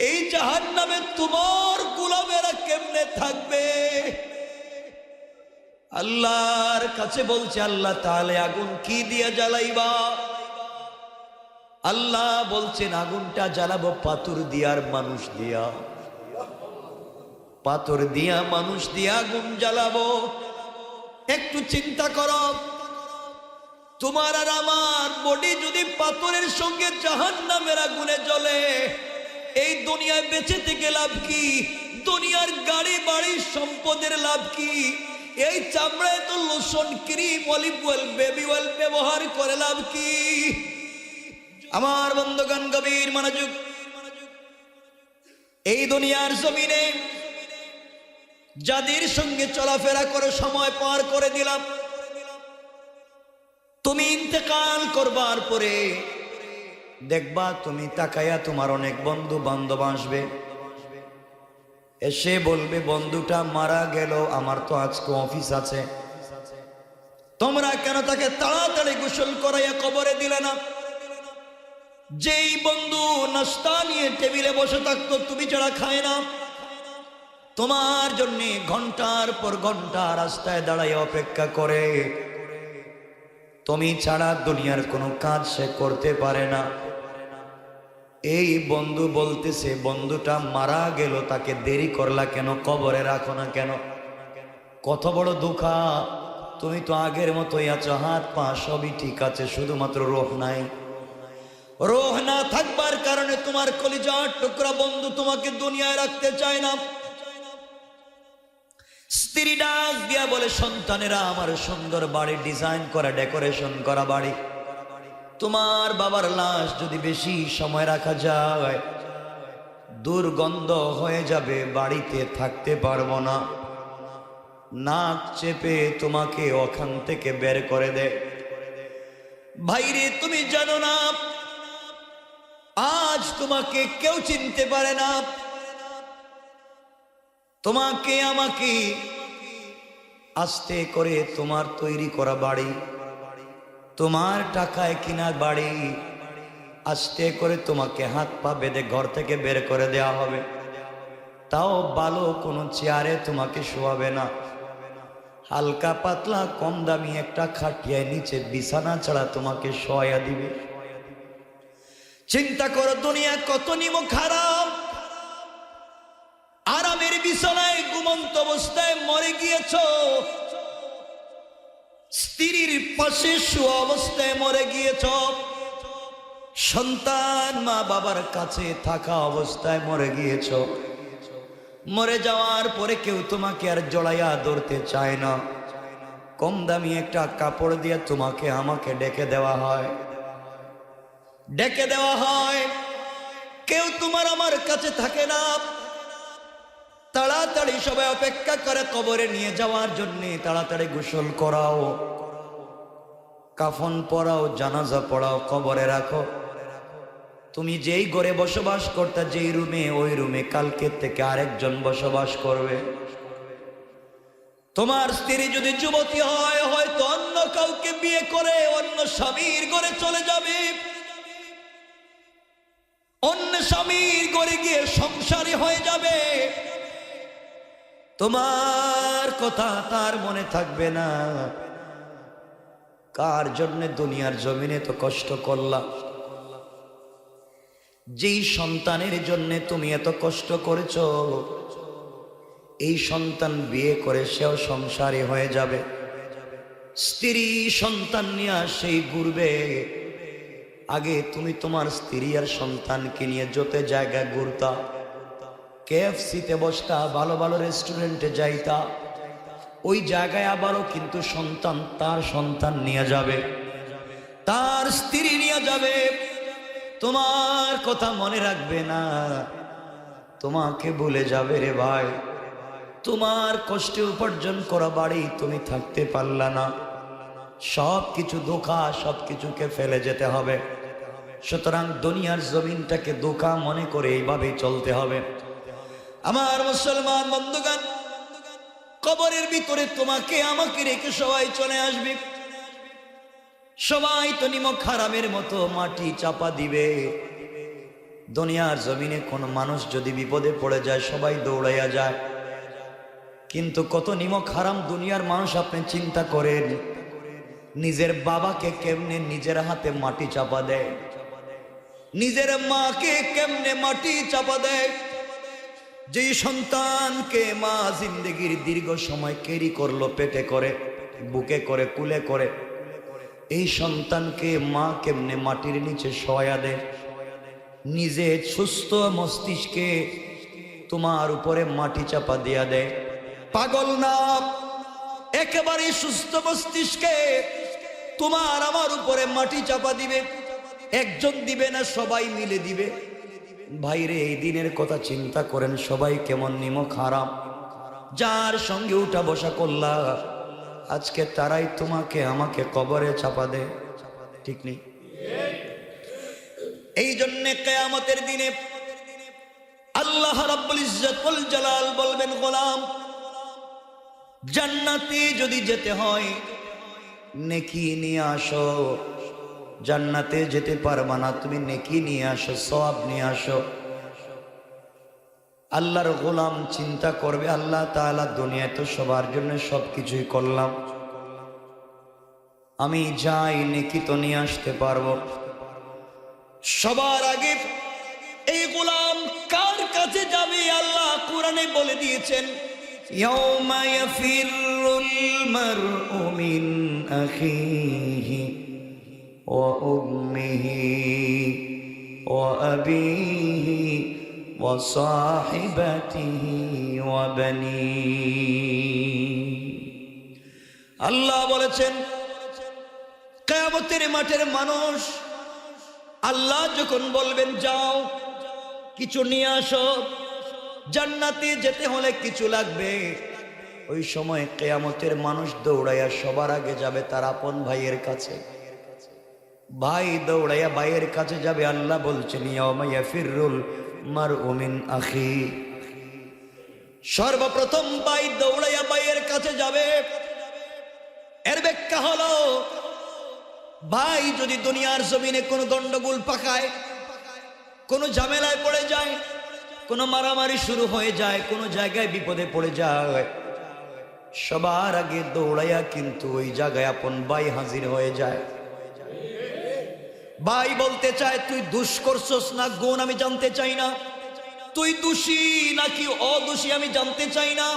এই জাহান্নামে তোমার গোলামেরা কেমনে থাকবে? আল্লাহর কাছে বলছে, আল্লাহ তাহলে আগুন কি দিয়ে জ্বালাইবা? আল্লাহ বলছেন আগুনটা জ্বালাবো পাথর দিয়া আর মানুষ দিয়া। পাথর দিয়া মানুষ দিয়া আগুন জ্বালাবো। একটু চিন্তা করো, তোমার আর আমার বডি যদি পাথরের সঙ্গে জাহান্নামের আগুনে জ্বলে, এই দুনিয়ায় বেঁচে থেকে লাভ কি? দুনিয়ার গাড়ি বাড়ি সম্পদের লাভ কি? এই চামড়ায় তো lotion, cream, olive oil, baby oil ব্যবহার করে লাভ কি? আমার বন্ধুগণ গভীর মনোযোগ। এই দুনিয়ার জমিনে যাদের সঙ্গে চলাফেরা করে সময় পার করে দিলাম, তুমি ইন্তেকাল করবার পরে দেখবা তুমি তাকায়া তোমার অনেক বন্ধু বান্ধব আসবে, এসে বলবে বন্ধুটা মারা গেল, আমার তো আজকে অফিস আছে, তোমরা কেন তাকে তাড়াতাড়ি গোসল করাইয়া কবরে দিলে না? যেই বন্ধু নাস্তা নিয়ে টেবিলে বসে থাকতো তুমি ছাড়া খায় না, তোমার জন্য ঘন্টার পর ঘন্টা রাস্তায় দাঁড়ায় অপেক্ষা করে, তুমি ছাড়া দুনিয়ার কোনো কাজ সে করতে পারে না, এই বন্ধু বলতেছে বন্ধুটা মারা গেল, তাকে দেরি করলা কেন, কবরে রাখো না কেন? কত বড় দুঃখা, তুমি তো আগের মতোই আছো, হাত পা সবই ঠিক আছে, শুধুমাত্র রূহ নাই। রূহ না থাকবার কারণে তোমার কলিজার টুকরা বন্ধু তোমাকে দুনিয়ায় রাখতে চায় না। স্ত্রী ডাক দিয়া বলে, সন্তানেরা আমার সুন্দর বাড়ি, ডিজাইন করা, ডেকোরেশন করা বাড়ি, তোমার বাবার লাশ যদি বেশি সময় রাখা যায় দুর্গন্ধ হয়ে যাবে, বাড়িতে থাকতে পারবো না, নাক চেপে তোমাকে ওখান থেকে বের করে দে। ভাইরে তুমি জানো না, আজ তোমাকে কেউ চিনতে পারে না, তোমাকে আমাকে আস্তে করে তোমার তৈরি করা বাড়ি, তোমার টাকায় কিনা বাড়ি, আস্তে করে তোমাকে হাত পা বেঁধে ঘর থেকে বের করে দেওয়া হবে, তাও ভালো কোনো চেয়ারে তোমাকে শোয়াবে না, হালকা পাতলা কম দামি একটা খাটিয়ায় নিচে বিছানা ছাড়া তোমাকে শোয়া দিবে। চিন্তা করো দুনিয়া কত নিমক খারাপ। আরামের বিছানায় ঘুমন্ত অবস্থায় মরে গিয়েছ, স্ত্রীর পাশে শোয়া অবস্থায় মরে গিয়েছ, সন্তান মা বাবার কাছে থাকা অবস্থায় মরে গিয়েছ, মরে যাওয়ার পরে কেউ তোমাকে আর জড়াইয়া ধরতে চায় না, কম দামি একটা কাপড় দিয়ে তোমাকে আমাকে ডেকে দেওয়া হয়, ডেকে দেওয়া হয়, কেউ তোমার আমার কাছে থাকে না, তাড়াতাড়ি সবাই অপেক্ষা করে কবরে নিয়ে যাওয়ার জন্য, তাড়াতাড়ি গোসল করাও, কাফন পরাও, জানাজা পড়াও, কবরে রাখো। তুমি যেই ঘরে বসবাস করতে, যেই রুমে, ওই রুমে কালকে থেকে আরেকজন বসবাস করবে। তোমার স্ত্রী যদি যুবতী হয়, হয়তো অন্য কাউকে বিয়ে করে অন্য স্বামীর ঘরে চলে যাবে, অন্য স্বামীর ঘরে গিয়ে সংসারী হয়ে যাবে, তোমার কথা তার মনে থাকবে না। কার জন্য দুনিয়ার জমিনে তো কষ্ট করলা? যেই সন্তানের জন্য তুমি এত কষ্ট করেছো, এই সন্তান বিয়ে করে সেও সংসারী হয়ে যাবে, স্ত্রী সন্তান নিয়ে সেই ঘুরবে। আগে তুমি তোমার স্ত্রী আর সন্তানকে নিয়ে যত জায়গায় ঘুরতা, কেএফসিতে বসতা, ভালো ভালো রেস্টুরেন্টে যাইতা, ওই জায়গায় আবারও কিন্তু সন্তান তার সন্তান নিয়ে যাবে, তার স্ত্রী নিয়ে যাবে, তোমার কথা মনে রাখবে না, তোমাকে ভুলে যাবে রে ভাই। তোমার কষ্টে উপার্জন করা বাড়ি তুমি থাকতে পারলা না, সব কিছু ধোঁকা, সব কিছুকে ফেলে যেতে হবে। সুতরাং দুনিয়ার জমিনটাকে ধোঁকা মনে করে এইভাবেই চলতে হবে। আমার মুসলমান বন্ধুগণ, কবরের ভিতরে তোমাকে আমাকে রেখে সবাই চলে আসবে, সবাই তো নিমক হারামের মতো মাটি চাপা দিবে, দুনিয়ার জমিনে কোন মানুষ যদি বিপদে পড়ে যায় সবাই দৌড়াইয়া যায়, কিন্তু কত নিমক হারাম দুনিয়ার মানুষ আপনি চিন্তা করেন। নিজের বাবাকে কেমনে নিজের হাতে মাটি চাপা দেয়, নিজের মাকে কেমনে মাটি চাপা দেয়। যে সন্তানকে মা জিন্দেগির দীর্ঘ সময় ক্যারি করলো, পেটে করে, বুকে করে, কুলে করে, এই সন্তানকে মা কেমনে মাটির নিচে শোয়া দেয়। নিজে সুস্থ মস্তিষ্কে তোমার উপরে মাটি চাপা দিয়া দেয়। পাগল না, একেবারে সুস্থ মস্তিষ্কে তোমার আমার উপরে মাটি চাপা দিবে। একজন দিবে না, সবাই মিলে দিবে। ভাইরে, এই দিনের কথা চিন্তা করেন, সবাই কেমন নিমক হারাম। যার সঙ্গে উঠা বসা করলা, আজকে তারাই তোমাকে আমাকে কবরে চাপা দেয়। ঠিক নেই? এই জন্যে কিয়ামতের দিনে আল্লাহ রাব্বুল ইজ্জত ওয়াল জালাল বলবেন, গোলাম, জান্নাতে যদি যেতে হয় নেকি নিয়ে আসো। জান্নাতে যেতে পারবা না, তুমি নেকি নিয়ে আসো, সওয়াব নিয়ে আসো। আল্লাহর গোলাম চিন্তা করবে, আল্লাহ তাআলা দুনিয়ায় তো সবার জন্য সবকিছুই করলাম, আমি যাই নেকি তো নিয়ে আসতে পারবো। সবার আগে এই গোলাম কার কাছে যাবে? আল্লাহ কোরআনে বলে দিয়েছেন, ইয়াউমা ইয়াফিরুল মারউ মিন আখিহি ওয়া উম্মিহি ওয়া আবিহি ওয়া সাহিবাতিহি ওয়া বানিহি। আল্লাহ বলেছেন, কিয়ামতের মাঠের মানুষ আল্লাহ যখন বলবেন যাও কিছু নিয়ে আসো, জান্নাতে যেতে হলে কিছু লাগবে, ওই সময় কিয়ামতের মানুষ দৌড়াইয়া সবার আগে যাবে তার আপন ভাইয়ের কাছে। ভাই দৌড়াইয়া ভাইয়ের কাছে যাবে। আল্লাহ বলছেন, ইয়াউমা ইয়াফিরুল মারউ মিন আখি। সর্বপ্রথম ভাই দৌড়াইয়া ভাইয়ের কাছে যাবে। এর ব্যাখ্যা হলো, ভাই যদি দুনিয়ার জমিনে কোনো গন্ডগোল পাকায়, কোনো ঝামেলায় পড়ে যায়, কোনো মারামারি শুরু হয়ে যায়, কোনো জায়গায় বিপদে পড়ে যায়, সবার আগে দৌড়াইয়া কিন্তু ওই জায়গায় আপন ভাই হাজির হয়ে যায়। ভাই বলতে চায়, তুই দোষ করছস না গুণ আমি জানতে চাই না, তুই দোষী নাকি অদোষী আমি জানতে চাই না,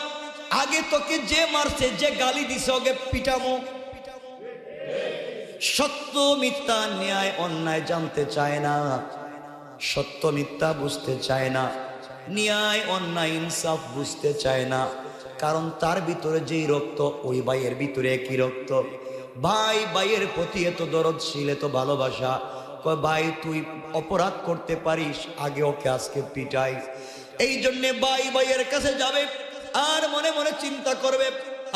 আগে তোকে যে মারছে, যে গালি দিছে ওকে পিটামো। সত্য মিথ্যা, ন্যায় অন্যায় জানতে চায় না, সত্য মিথ্যা বুঝতে চায় না, ন্যায় অন্যায় ইনসাফ বুঝতে চায় না। কারণ তার ভিতরে যেই রক্ত, ওই ভাইয়ের ভিতরে একই রক্ত। ভাই ভাইয়ের প্রতি এত দরদশীল, এত ভালোবাসা। কয়, ভাই তুই অপরাধ করতে পারিস, আগে ওকে আজকে পিটাই। এই জন্যে ভাই ভাইয়ের কাছে যাবে আর মনে মনে চিন্তা করবে,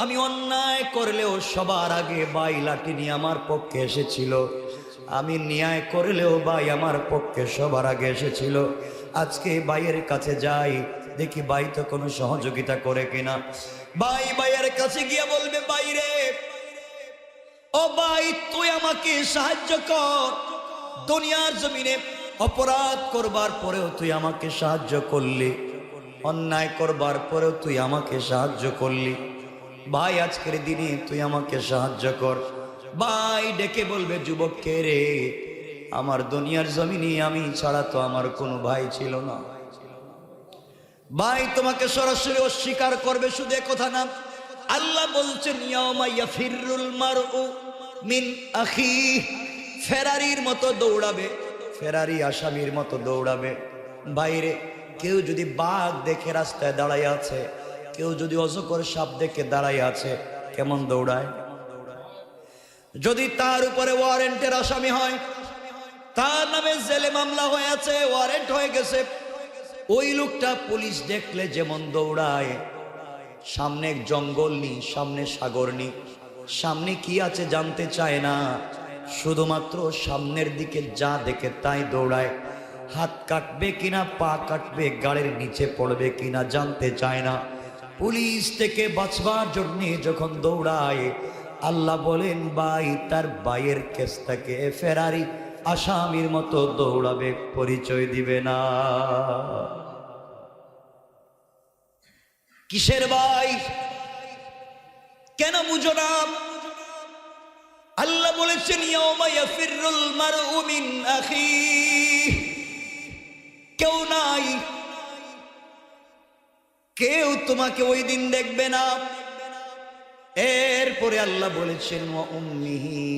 আমি অন্যায় করলেও সবার আগে ভাই লাঠি নিয়ে আমার পক্ষে এসেছিল, আমি ন্যায় করলেও ভাই আমার পক্ষে সবার আগে এসেছিল। আজকে ভাইয়ের কাছে যাই, দেখি ভাই তো কোনো সহযোগিতা করে কিনা। ভাই ভাইয়ের কাছে গিয়ে বলবে, ভাই রে, ও ভাই তুই আমাকে সাহায্য কর। দুনিয়ার জমিনে অপরাধ করবার পরেও তুই আমাকে সাহায্য করলি, অন্যায় করবার পরেও তুই আমাকে সাহায্য করলি। ভাই আজকের দিনে তুই আমাকে সাহায্য কর। ভাই ডেকে বলবে, যুবক কে রে? আমার দুনিয়ার জমিনে আমি ছাড়া তো আমার কোনো ভাই ছিল না। ভাই তোমাকে সরাসরি অস্বীকার করবে। শুধু কথা না, আল্লাহ বলছেন, ইয়াউমা ইয়াফিরুল মারউ মিন আখি। ফেরারির মতো দৌড়াবে, ফেরারি আসামির মতো দৌড়াবে। বাইরে কেউ যদি বাঘ দেখে রাস্তায় দাঁড়ায় আছে, কেউ যদি অজগর সাপ দেখে দাঁড়ায় আছে, কেমন দৌড়ায়? যদি তার উপরে ওয়ারেন্টের আসামি হয়, তার নামে জেলে মামলা হয়ে আছে, ওয়ারেন্ট হয়ে গেছে, ওই লোকটা পুলিশ দেখলে যেমন দৌড়ায়। সামনে জঙ্গল নি, সামনে সাগর নি, সামনে কি আছে জানতে চায় না, শুধুমাত্র সামনের দিকে যা দেখে তাই দৌড়ায়। হাত কাটবে কিনা, পা কাটবে, গাড়ির নিচে পড়বে কিনা জানতে চায় না। পুলিশ থেকে বাঁচবার জন্য যখন দৌড়ায়, আল্লাহ বলেন, ভাই তার ভাইয়ের কেস থাকে ফেরারি, আসামির মতো দৌড়াবে, পরিচয় দিবে না। কিসের ভাই? কেন বুঝো না? আল্লাহ বলেছেন ইয়াউমা ইয়াফিরুল মারউ মিন আখিহি, কেউ নাই, কেউ তোমাকে ওই দিন দেখবে না। এরপরে আল্লাহ বলেছেন ওয়া উম্মিহি,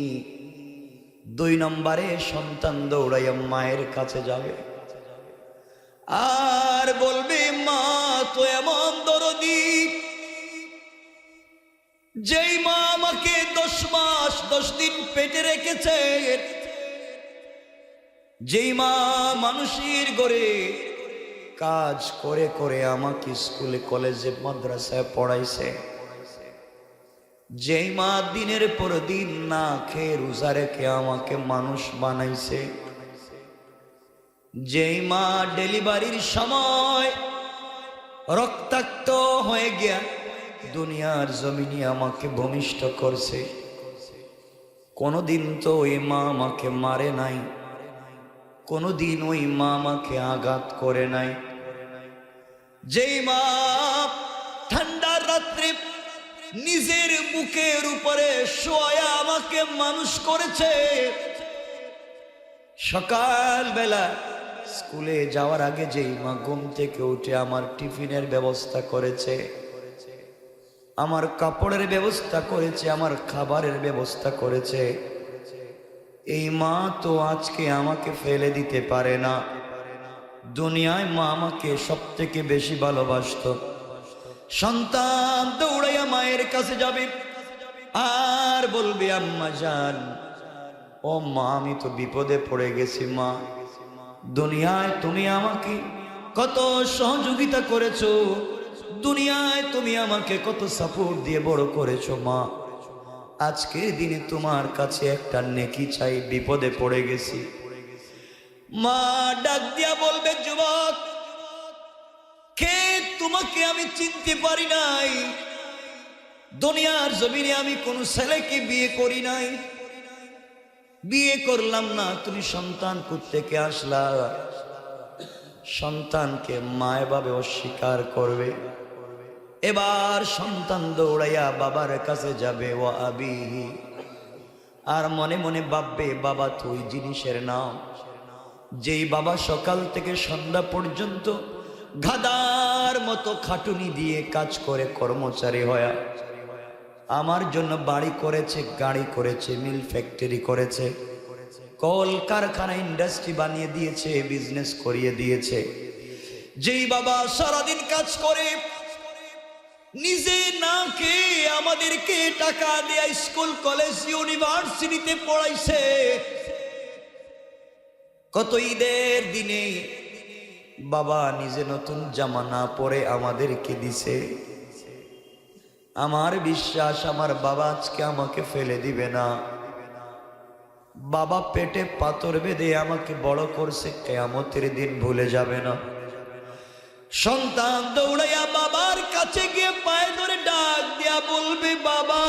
2 নম্বরে সন্তান দৌড়াইয়া মায়ের কাছে যাবে আর বলবে মা তো এমন দরদি, যেই মা আমাকে 10 মাস 10 দিন পেটে রেখেছে, যেই মা মানুষের ঘরে কাজ করে করে আমাকে স্কুলে কলেজে মাদ্রাসায় পড়াইছে, যেই মা দিনের পর দিন না খেয়ে রোজা রেখে আমাকে মানুষ বানাইছে, যেই মা ডেলিভারির সময় রক্তাক্ত হয়ে গিয়া দুনিয়ার জমিনে আমাকে ভূমিষ্ঠ করছে, কোনদিন তো ওই মা আমাকে মারে নাই, কোনদিন ওই মা আমাকে আঘাত করে নাই, যেই মা ঠান্ডার রাত্রে নিজের বুকের উপরে শোয়া আমাকে মানুষ করেছে, সকাল বেলা স্কুলে যাওয়ার আগে যেই মা ঘুম থেকে উঠে আমার টিফিনের ব্যবস্থা করেছে, আমার কাপড়ের ব্যবস্থা করেছে, আমার খাবারের ব্যবস্থা করেছে, এই মা তো আজকে আমাকে ফেলে দিতে পারে না। দুনিয়ায় মা আমাকে সব থেকে বেশি ভালোবাসতো। সন্তান দৌড়াইয়া মায়ের কাছে যাবে আর বলবে আম্মা জান, ও মা আমি তো বিপদে পড়ে গেছি মা, দুনিয়ায় তুমি আমাকে কত সহযোগিতা করেছো, দুনিয়ায় তুমি আমাকে কত সাপোর্ট দিয়ে বড় করেছো মা, আজকের দিনে তোমার কাছে একটা নেকি চাই, বিপদে পড়ে গেছি। মা ডাক দিয়া বলবে যুবক, কে তোমাকে আমি চিনতে পারি নাই, দুনিয়ার জমিনে আমি কোন ছেলেকে বিয়ে করি নাই, বিয়ে করলাম না, তুমি সন্তান কোত্থেকে আসলা? সন্তানকে মায় ভাবে অস্বীকার করবে। এবার সন্তান দৌড়াইয়া বাবার কাছে যাবে ও আবিহি, আর মনে মনে ভাববে বাবা তো ওই জিনিসের নাম, যেই বাবা সকাল থেকে সন্ধ্যা পর্যন্ত গাধার মতো খাটুনি দিয়ে কাজ করে কর্মচারী হয়া আমার জন্য বাড়ি করেছে, গাড়ি করেছে, মিল ফ্যাক্টরি করেছে, কল কারখানা ইন্ডাস্ট্রি বানিয়ে দিয়েছে, বিজনেস করিয়ে দিয়েছে, যেই বাবা সারাদিন কাজ করে নিজে না খেয়ে আমাদেরকে টাকা দিয়ে স্কুল কলেজ ইউনিভার্সিটিতে পড়াইছে, কত ঈদের দিনে বাবা নিজে নতুন জামা না পরে আমাদেরকে দিছে, আমার বিশ্বাস আমার বাবা আজকে আমাকে ফেলে দিবে না। বাবা পেটে পাথর বেঁধে আমাকে বড় করছে, কিয়ামতের দিন ভুলে যাবে না। সন্তান দৌড়াইয়া বাবার কাছে গিয়ে পায়ে ধরে ডাক দিয়া বলবে বাবা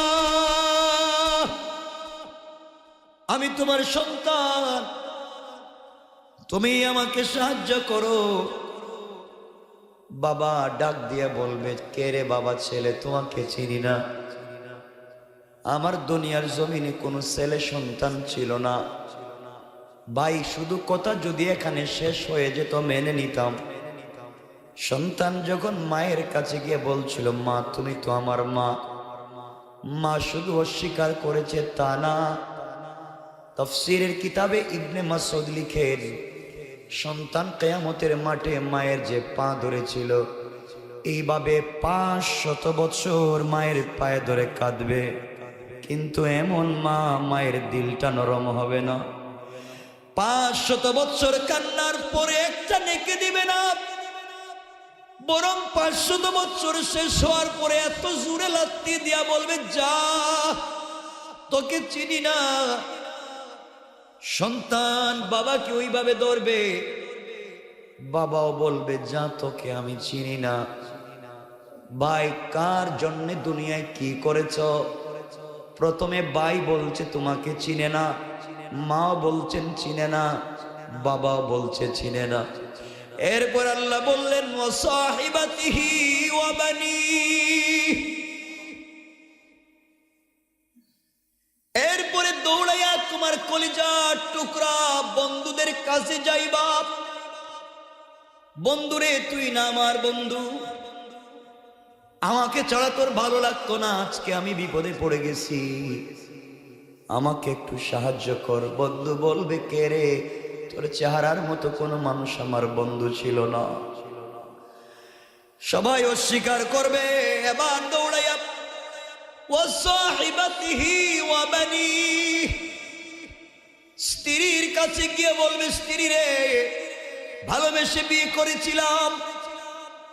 আমি তোমার সন্তান, তুমি আমাকে সাহায্য করো। বাবা ডাক দিয়া বলবে কে রে বাবা? ছেলে তোমাকে চিনি না, আমার দুনিয়ার জমিনে কোনো ছেলে সন্তান ছিল না ভাই, শুধু কথা যদি এখানে শেষ হয়ে যেত মেনে নিতাম। সন্তান যখন মায়ের কাছে গিয়ে বলছিল মা তুমি তো আমার মা, মা শুধু অস্বীকার করেছে তা না, তাফসীরের কিতাবে ইবনে মাসউদ লিখেন সন্তান কিয়ামতের মাঠে মায়ের যে পা ধরেছিল এইভাবে 500 বছর মায়ের পায়ে ধরে কাঁদবে, কিন্তু এমন মা মায়ের দিলটা নরম হবে না। 500 বছর কান্নার পরে একটা নেকি দিবে না, বরং 500 বছর শেষ হওয়ার পরে এত জোরে লাথি দিয়া বলবে যা তোকে চিনি না। সন্তান বাবাকে ওইভাবে ধরবে, বাবাও বলবে যা তোকে আমি চিনি না। ভাই কার জন্য দুনিয়ায় কি করেছ? প্রথমে ভাই বলছে তোমাকে চিনে না, মা বলছেন চিনে না, বাবা বলছে চিনে না। এরপর আল্লাহ বললেন ওয়া সাহিবাতিহি ওয়া বানি, এরপরে দৌড়াইয়া তোমার কলিজার টুকরা বন্ধুদের কাছে যাইবা। বন্ধুরে তুই না আমার বন্ধু, আমাকে ছাড়া তোর ভালো লাগতো না, আজকে আমি বিপদে পড়ে গেছি, আমাকে একটু সাহায্য কর। বন্ধু বলবে কে রে? তোর চেহারার মতো কোনো মানুষ আমার বন্ধু ছিল না। সবাই অস্বীকার করবে। এবার দৌড়াইয়া ওয়া সাহিবাতিহি ওয়া বানি, স্ত্রীর কাছে গিয়ে বলবে স্ত্রী রে, ভালোবেসে বিয়ে করেছিলাম,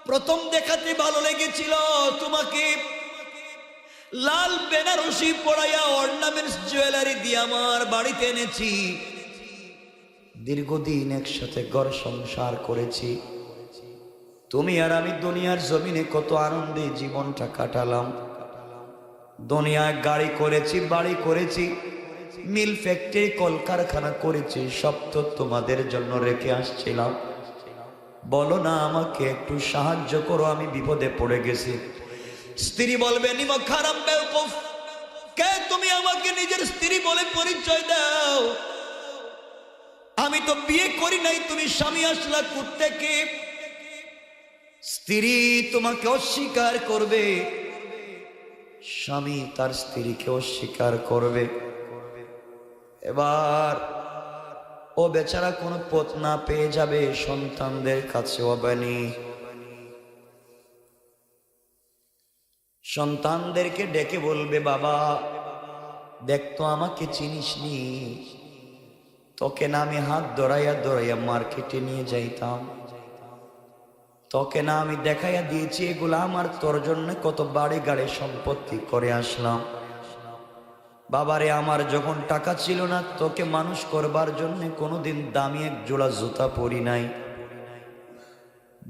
প্রথম দেখাতে ভালো লেগেছিল, তোমাকে লাল বেনারসি পরাইয়া অর্নামেন্টস জুয়েলারি দিয়ে আমার বাড়িতে এনেছি, দীর্ঘদিন একসাথে ঘর সংসার করেছি, তুমি আর আমি দুনিয়ার জমিনে কত আনন্দে জীবনটা কাটালাম, দুনিয়ায় গাড়ি করেছি, বাড়ি করেছি, মিল ফ্যাক্টরি কলকারখানা করেছি, সব তো তোমাদের জন্য রেখে আসছিলাম, বলো না আমাকে একটু সাহায্য করো, আমি বিপদে পড়ে গেছি। স্ত্রী বলবে নিমক হারাম বেওকুফ, কে তুমি আমাকে নিজের স্ত্রী বলে পরিচয় দাও? আমি তো বিয়ে করি নাই, তুমি স্বামী আসলা কোত্থেকে? স্ত্রী তোমাকে অস্বীকার করবে, স্বামী তার স্ত্রীকে অস্বীকার করবে। এবার ও বেচারা কোনো পথ না পেয়ে যাবে সন্তানদের কাছে। বানি, সন্তানদেরকে ডেকে বলবে বাবা দেখতো আমাকে চিনিসনি, তোকে না আমি হাত ধরাইয়া ধরাইয়া মার্কেটে নিয়ে যাইতাম, তোকে না আমি দেখাইয়া দিয়েছি এগুলা আমার, তোর জন্য কত বাড়ি গাড়ি সম্পত্তি করে আসলাম। বাবারে আমার যখন টাকা ছিল না, তোকে মানুষ করবার জন্য কোনোদিন দামি এক জোড়া জুতা পরি নাই,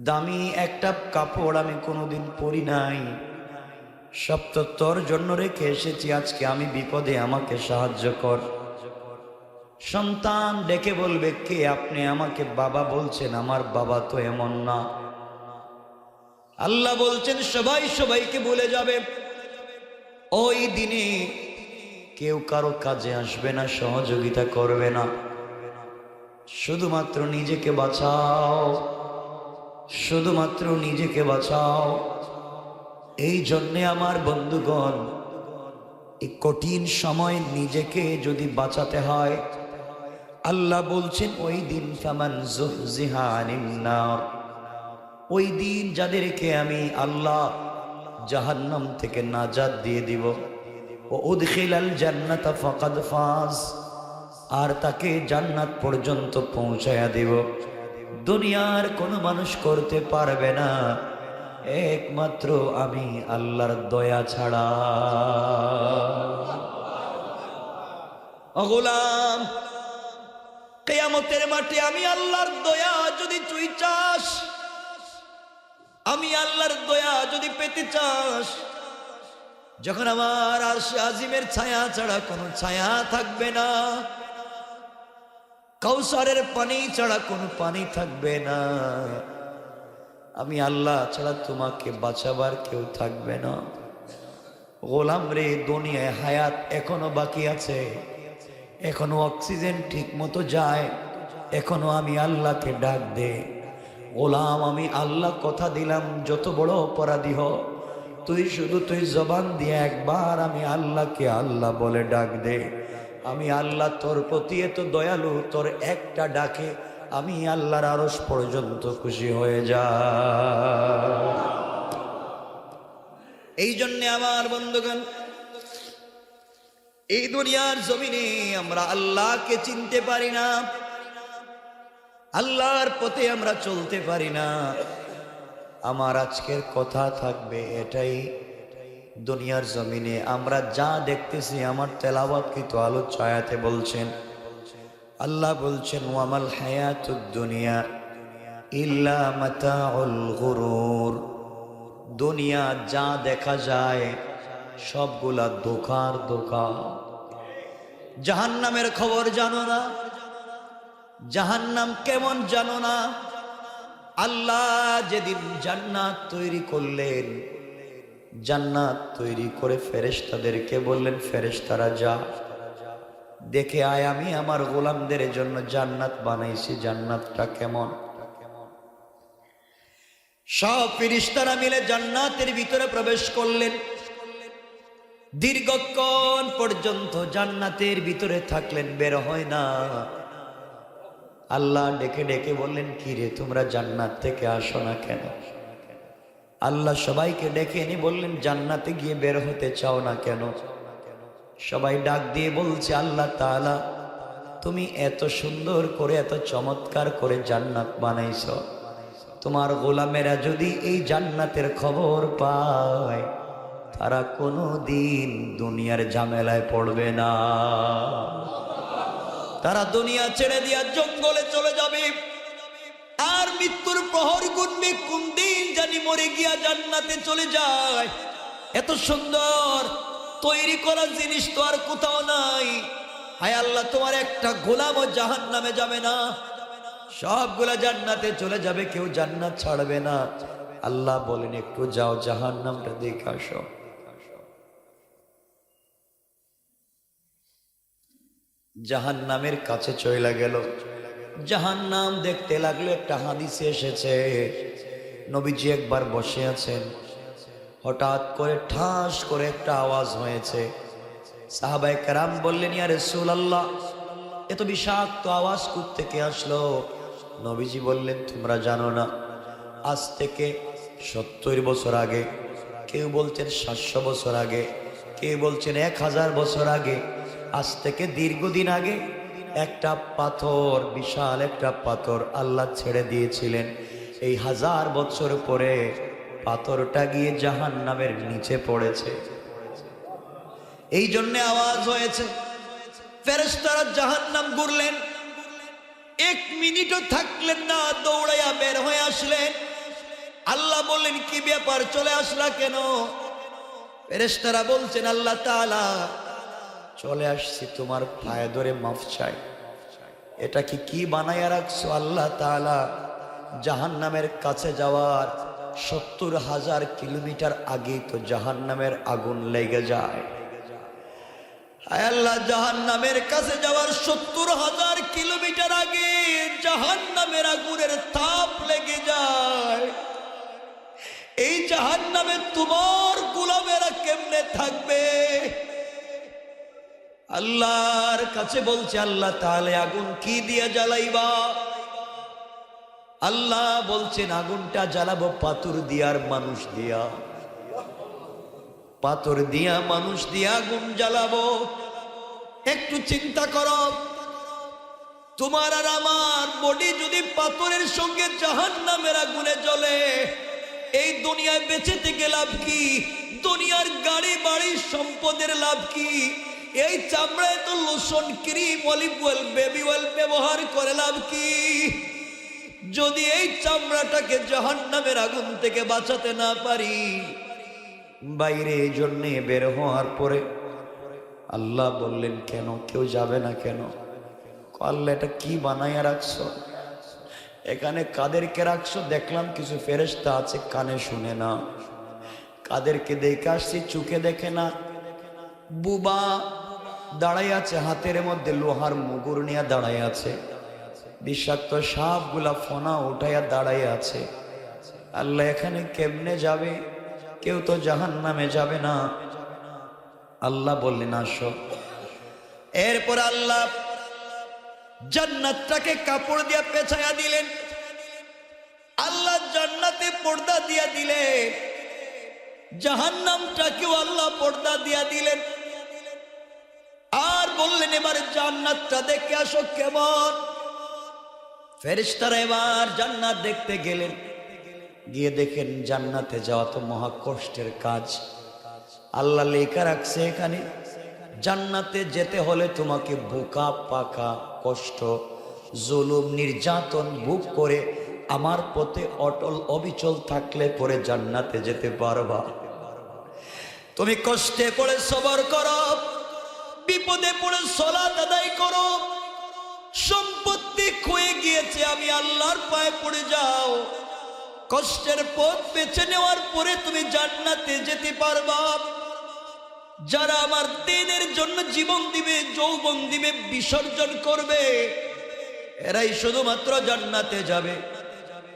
দামি একটা কাপড় আমি কোনোদিন পরি নাই, সব তো তোর জন্য রেখে এসেছি, আজকে আমি বিপদে, আমাকে সাহায্য কর। সন্তান ডেকে বলবে কে আপনি আমাকে বাবা বলছেন? আমার বাবা তো এমন না। আল্লাহ বলছেন সবাই সবাইকে বলে যাবে, ওই দিনে কেউ কারো কাজে আসবে না, সহযোগিতা করবে না, শুধুমাত্র নিজেকে বাঁচাও, শুধুমাত্র নিজেকে বাঁচাও। এই জন্যে আমার বন্ধুগণ, এই কঠিন সময় নিজেকে যদি বাঁচাতে হয়, আল্লাহ বলছেন ওই দিন ফামান যুহজিহা আনিন নার, ওই দিন যাদেরকে আমি আল্লাহ জাহান্নাম থেকে নাজাত দিয়ে দিব, ও উদখিলাল জান্নাতা ফাকাদ ফাজ, আর তাকে জান্নাত পর্যন্ত পৌঁছায়া দেব। দুনিয়ার কোনো মানুষ করতে পারবে না, একমাত্র আমি আল্লাহর দয়া ছাড়া। ও গোলাম, কিয়ামতের মাঠে আমি আল্লাহর দয়া যদি তুই চাস, আমি আল্লাহর দয়া যদি পেতে চাস, যখন আমার আরশে আজিমের ছায়া ছাড়া কোনো ছায়া থাকবে না, কাউসারের পানি ছাড়া কোনো পানি থাকবে না, আমি আল্লাহ ছাড়া তোমাকে বাঁচাবার কেউ থাকবে না। গোলাম রে, দুনিয়ায় হায়াত এখনো বাকি আছে, এখনো অক্সিজেন ঠিক মতো যায়, এখনো আমি আল্লাহকে ডাক দে। গোলাম, আমি আল্লাহ কথা দিলাম, যত বড় অপরাধী হ তুই জবান দিয়ে একবার আমি আল্লাহকে আল্লাহ বলে ডাক দে। আমি আল্লাহ তোর প্রতি এত দয়ালু, তোর একটা ডাকে আমি আল্লাহর আরশ পর্যন্ত খুশি হয়ে যা। এই জন্যে আমার বন্ধুগণ, এই দুনিয়ার জমিনে আমরা আল্লাহকে চিনতে পারি না, আল্লাহর পথে আমরা চলতে পারি না। আমার আজকের কথা থাকবে এটাই, দুনিয়ার জমিনে আমরা যা দেখতেছি, আমার তেলাওয়াতকৃত আলোচ্য আয়াতে বলছেন, আল্লাহ বলছেন ওয়ামাল হায়াতুদ দুনিয়া ইল্লা মাতাউল গুরুর, দুনিয়া যা দেখা যায় সবগুলা ধোঁকার ধোঁকা। জাহান্নামের খবর জানো না? জাহান্নাম কেমন জানো না? আল্লাহ যেদিন জান্নাত তৈরি করলেন, জান্নাত তৈরি করে ফেরেশতাদেরকে বললেন, ফেরেশতারা যা দেখে আয়, আমি আমার গোলামদের জন্য জান্নাত বানাইছি, জান্নাতটা কেমন। সব ফেরেশতারা মিলে জান্নাতের ভিতরে প্রবেশ করলেন। দীর্ঘক্ষণ পর্যন্ত জান্নাতের ভিতরে থাকলেন, বের হয় না। আল্লাহ ডেকে ডেকে বললেন, কি রে তোমরা জান্নাত থেকে আসো না কেন? আল্লাহ সবাইকে ডেকে এনে বললেন, জান্নাতে গিয়ে বের হতে চাও না কেন? সবাই ডাক দিয়ে বলছে, আল্লাহ তাআলা তুমি এত সুন্দর করে এত চমৎকার করে জান্নাত বানাইছো, তোমার গোলামেরা যদি এই জান্নাতের খবর পায় তারা কোনোদিন দুনিয়ার ঝামেলায় পড়বে না। তারা দুনিয়া ছেড়ে দিয়া জঙ্গলে চলে যাবে, আর মৃত্যুর প্রহর গুনবে, কোন দিন জানি মরে গিয়া জান্নাতে চলে যায়। এত সুন্দর তৈরি করা জিনিস তো আর কোথাও নাই। হায় আল্লাহ, তোমার একটা গোলামও জাহান্নামে যাবে না, সবগুলা জান্নাতে চলে যাবে, কেউ জান্নাত ছাড়বে না। আল্লাহ বলেন, একটু যাও জাহান্নামটা দেখে আসো। জাহান্নামের কাছে চলে গেল, জাহান্নাম দেখতে লাগলো। একটা হাদিসে এসেছে, নবীজি একবার বসে আছেন, হঠাৎ করে ঠাস করে একটা আওয়াজ হয়েছে। সাহাবায়ে কেরাম বললেন, ইয়া রাসূলুল্লাহ, এত বিষাক্ত আওয়াজ কোত্থেকে আসলো? নবীজি বললেন, তোমরা জানো না, আজ থেকে 70 বছর আগে, কেউ বলছেন 700 বছর আগে, কেউ বলছেন 1000 বছর আগে, আজ থেকে দীর্ঘদিন আগে একটা পাথর, বিশাল একটা পাথর আল্লাহ ছেড়ে দিয়েছিলেন। এই 1000 বছর পরে পাথরটা গিয়ে জাহান্নামের নিচে পড়েছে, এই জন্য আওয়াজ হয়েছে। ফেরেশতারা জাহান্নাম ঘুরলেন, 1 মিনিটও থাকলেন না, দৌড়াইয়া বের হয়ে আসলেন। আল্লাহ বললেন, কি ব্যাপার, চলে আসলা কেন? ফেরেশতারা বলছেন, আল্লাহ তাআলা চলে আসছি তোমার পায়ে ধরে মাফ চাই। এটা কি বানাইয়া রাখছো? আল্লাহ তাআলা জাহান্নামের কাছে যাওয়ার 70,000 কিলোমিটার আগেই তো জাহান্নামের আগুন লেগে যায়। হায় আল্লাহ, জাহান্নামের কাছে যাওয়ার 70,000 কিলোমিটার আগে জাহান্নামের আগুনের তাপ লেগে যায়। এই জাহান্নামে তোমার গোলামেরা কেমনে থাকবে? আল্লাহর কাছে বলছে, আল্লাহ তাহলে আগুন কি দিয়ে জ্বালাইবা? আল্লাহ বলছেন, আগুনটা জ্বালাবো পাথর দিয়া আর মানুষ দিয়া। পাথর দিয়া মানুষ দিয়া আগুন জ্বালাবো। একটু চিন্তা করো, তোমার আর আমার বডি যদি পাথরের সঙ্গে জাহান্নামের আগুনে জ্বলে, এই দুনিয়ায় বেঁচে থেকে লাভ কি? দুনিয়ার গাড়ি বাড়ি সম্পদের লাভ কি? এই চামড়ায় তো lotion, cream, olive oil, baby oil ব্যবহার করে লাভ কি? যদি এই চামড়াটাকে জাহান্নামের আগুন থেকে বাঁচাতে না পারি, বাইরে এই জন্যে বের হওয়ার পরে আল্লাহ বললেন, কেন কেউ যাবে না কেন? আল্লাহ এটা কি বানাইয়া রাখছো? এখানে কাদেরকে রাখছো? দেখলাম কিছু ফেরেশতা আছে, কানে শুনে না। কাদেরকে দেখে আসছি, চোখে দেখে না। বুবা দাঁড়াই আছে, হাতের মধ্যে লোহার মুগুর নিয়ে দাঁড়াই আছে, বিষাক্ত সাপগুলা ফনা উঠাইয়া দাঁড়াই আছে। আল্লাহ এখানে কেমনে যাবে? কেউ তো জাহান্নামে যাবে না। আল্লাহ বললেন, আসো। এরপর আল্লাহ জান্নাতটাকে কাপড় দিয়া পেঁচাইয়া দিলেন। আল্লাহ জান্নাতে পর্দা দিয়া দিলেন, জাহান্নামটাকেও আল্লাহ পর্দা দিয়া দিলেন। আর বললেন, এবার জান্নাতটা দেখে আসো কেমন। ফেরেশতারা এবার জান্নাত দেখতে গেলেন, গিয়ে দেখেন জান্নাতে যাওয়া তো মহা কষ্টের কাজ। আল্লাহ লেখা রাখছে এখানে, জান্নাতে যেতে হলে তোমাকে বুকা পাকা কষ্ট, জুলুম, নির্যাতন ভোগ করে আমার পথে অটল অবিচল থাকলে পরে জান্নাতে যেতে পারবা। তুমি কষ্টে পড়ে সবর করো, বিপদে পড়ে সালাত আদায় করো, সম্পত্তি ক্ষয়ে গিয়েছে আমি আল্লাহর পায়ে পড়ে যাও, কষ্টের পথ বেছে নেওয়ার পরে তুমি জান্নাতে যেতে পারবা। যারা আমার দ্বীনের জন্য জীবন দিবে, যৌবন দিবে, বিসর্জন করবে, এরাই শুধুমাত্র জান্নাতে যাবে।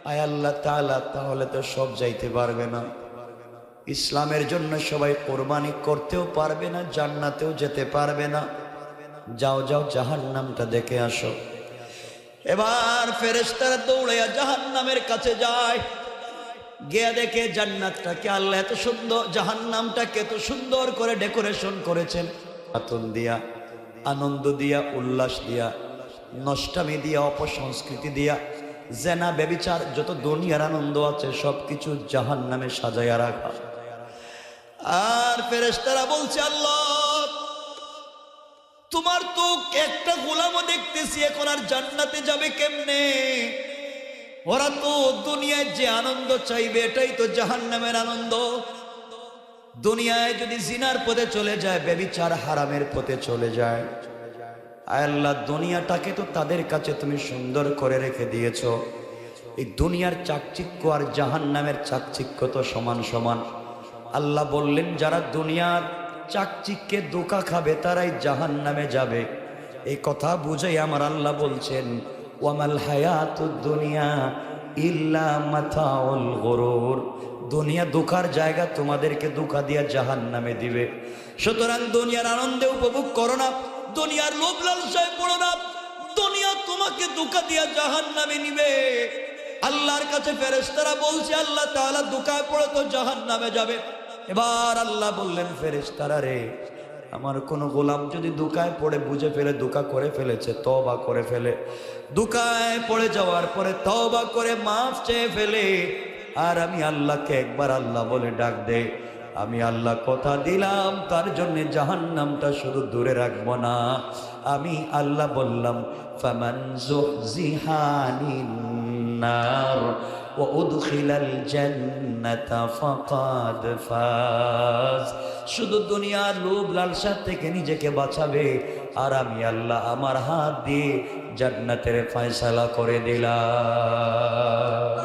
আয় আল্লাহ তাআলা, তাহলে তো সব যাইতে পারবে না। ইসলামের জন্য সবাই কোরবানি করতেও পারবে না, জান্নাতেও যেতে পারবে না। যাও যাও জাহান্নামটা দেখে আসো। এবার ফেরেশতারা দৌড়াইয়া জাহান্নামের কাছে যায়, গিয়ে দেখে জান্নাতটাকে আল্লাহ এত সুন্দর, জাহান্নামটাকে এত সুন্দর করে ডেকোরেশন করেছেন, আতন দিয়া, আনন্দ দিয়া, উল্লাস দিয়া, নষ্টামি দিয়া, অপসংস্কৃতি দিয়া, জেনা ব্যভিচার যত দুনিয়ার আনন্দ আছে সবকিছু জাহান্নামে সাজাইয়া রাখা। আর ফেরেশতারা বলছে, আল্লাহ তোমার তো একটা গোলামও দেখতেছি, এখন আর জান্নাতে যাবে কেমনে? ওরা তো দুনিয়ায় যে আনন্দ চাইবে এটাই তো জাহান্নামের আনন্দ। দুনিয়ায় যদি জিনার পথে চলে যায়, ব্যভিচার হারামের পথে চলে যায়, আয় আল্লাহ দুনিয়াটাকে তো তাদের কাছে তুমি সুন্দর করে রেখে দিয়েছো। এই দুনিয়ার চাকচিক্য আর জাহান্নামের চাকচিক্য তো সমান সমান। আল্লাহ বললেন, যারা দুনিয়ার চাকচিক্যে ধোঁকা খাবে তারাই জাহান্নামে যাবে। এই কথা বুঝাই আমার আল্লাহ বলছেন, ওয়ামাল হায়াতুদ দুনিয়া ইল্লা মাতাউল গুরুর। দুনিয়া ধোঁকার জায়গা, তোমাদেরকে ধোঁকা দিয়া জাহান্নামে দিবে। সুতরাং দুনিয়ার আনন্দে উপভোগ করো না, দুনিয়ার লোভ লালসায় পড়ো না, দুনিয়া তোমাকে ধোঁকা দিয়া জাহান্নামে নিবে। আল্লাহর কাছে ফেরেশতারা বলছে, আল্লাহ তাআলা ধোঁকায় পড়ে তো জাহান্নামে যাবে। এবার আল্লাহ বললেন, ফেরেশতারা রে, আমার কোন গোলাম যদি ধোঁকায় পড়ে বুঝে ফেলে ধোঁকা করে ফেলেছে, তওবা করে ফেলে, ধোঁকায় পড়ে যাওয়ার পরে তওবা করে মাফ চেয়ে ফেলে, আর আমি আল্লাহকে একবার আল্লাহ বলে ডাক দে, আমি আল্লাহ কথা দিলাম তার জন্য জাহান্নামটা শুধু দূরে রাখবো না। আমি আল্লাহ বললাম, ফামান যুহজিহা আনিন নার ওয়া উদখিলাল জান্নাতা ফাকাদ ফাজ। শুধু দুনিয়ার লোভ লালসা থেকে নিজেকে বাঁচাবে, আর আমি আল্লাহ আমার হাত দিয়ে জান্নাতের ফয়সালা করে দিলাম।